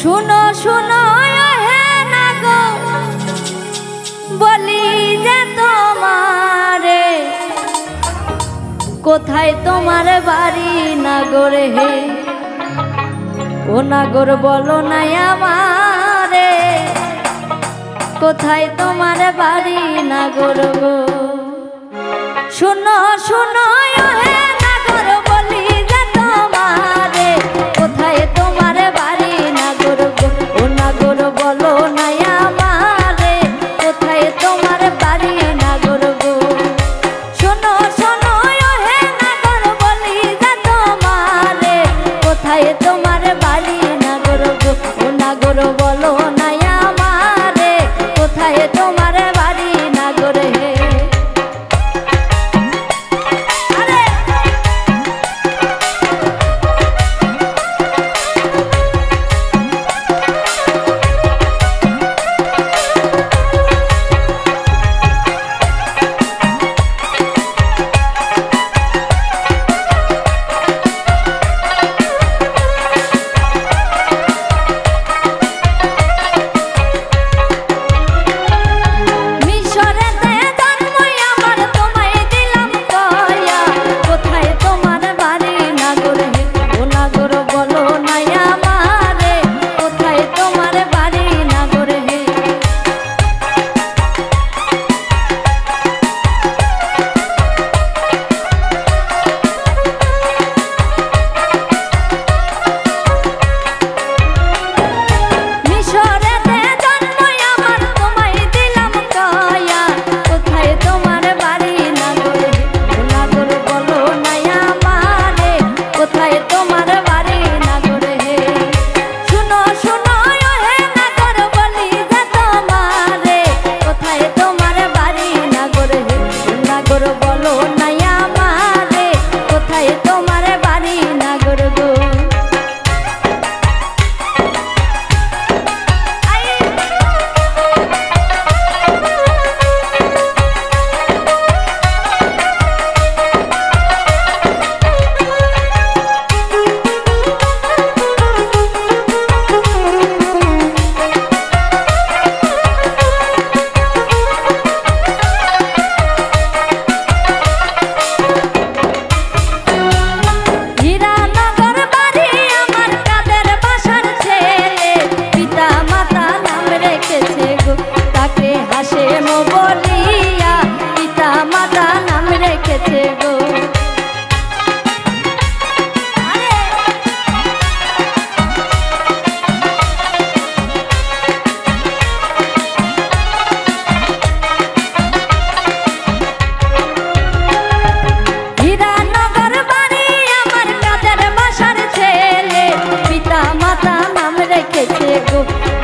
শুনো শুনো হে নাগো বলি যে তোমারে কোথায় তোমার বাড়ি নাগরে হে ও নাগর বলো না আমারে কোথায় তোমার বাড়ি নাগর গো শুনো শুনো হে নাগর বলি যে তোমারে কোথায় তোমার বাড়ি নাগর গো ও নাগর বলো না আমারে কোথায় তোমার বাড়ি নাগর গো শুনো শুনো হে নাগর বলি যে তোমারে কোথায় তোমার বাড়ি নাগর গো ও নাগর বলো না আমারে কোথায় তোমার বাড়ি নাগর হে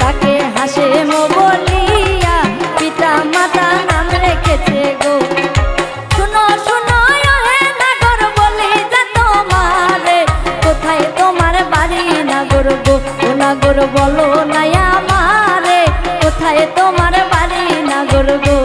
তাকে হাসে মো বলিয়া পিতা মাতা নাম রেখেছে গো শুনো শুনো হে নাগর বলি যে তোমারে কোথায় তোমার বাড়ি নাগর গো ও নাগর বলো না আমারে কোথায় তোমার বাড়ি নাগর গো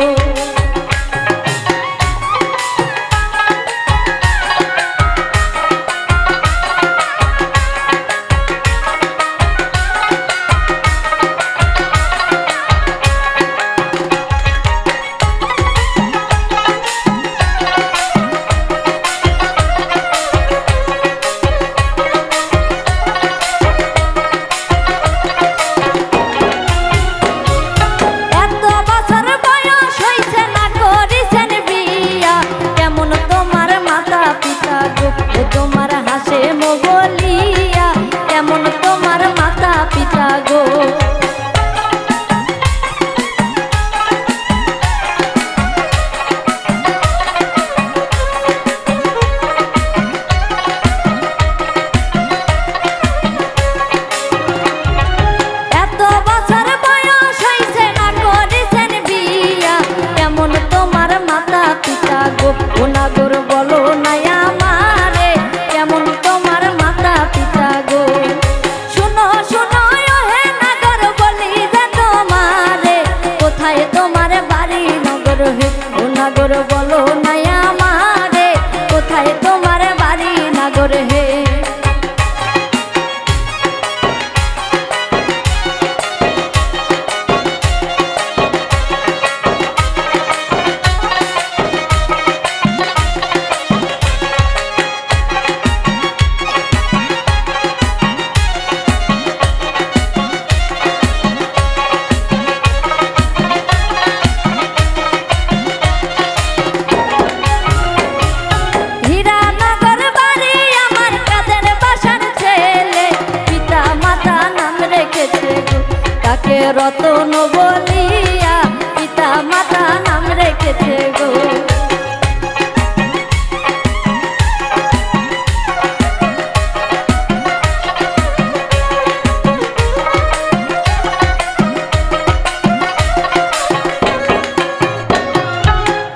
তাকে রতন বলিয়া পিতা মাতা নাম রেখেছে গো।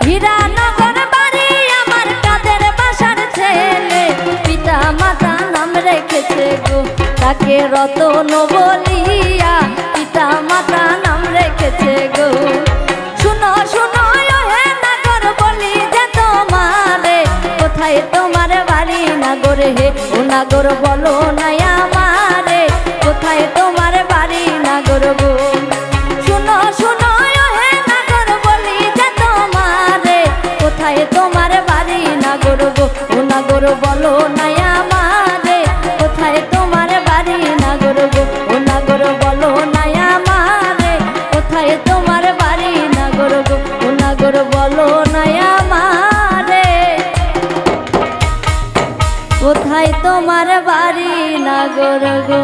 হীরানগর বাড়ি আমার কাদের বাসার ছেলে পিতা মাতা নাম রেখেছে গো। তাকে রতন বলিয়া পিতা মাতা নাম রেখেছে গো। শুনো শুনো হে নাগর বলি যে তোমারে কোথায় তোমার বাড়ি নাগর হে ও নাগর বলো না আমারে কোথায় তোমার বাড়ি নাগর গো। শুনো শুনো হে নাগর বলি যে তোমারে কোথায় তোমার বাড়ি নাগর গো ও নাগর বলো না আমারে কোথায় তোমার বাড়ি নাগর গো ও নাগর বলো না আমারে কোথায় তোমার বাড়ি নাগর গো ও নাগর বলো না আমারে কোথায় তোমার বাড়ি নাগর গো।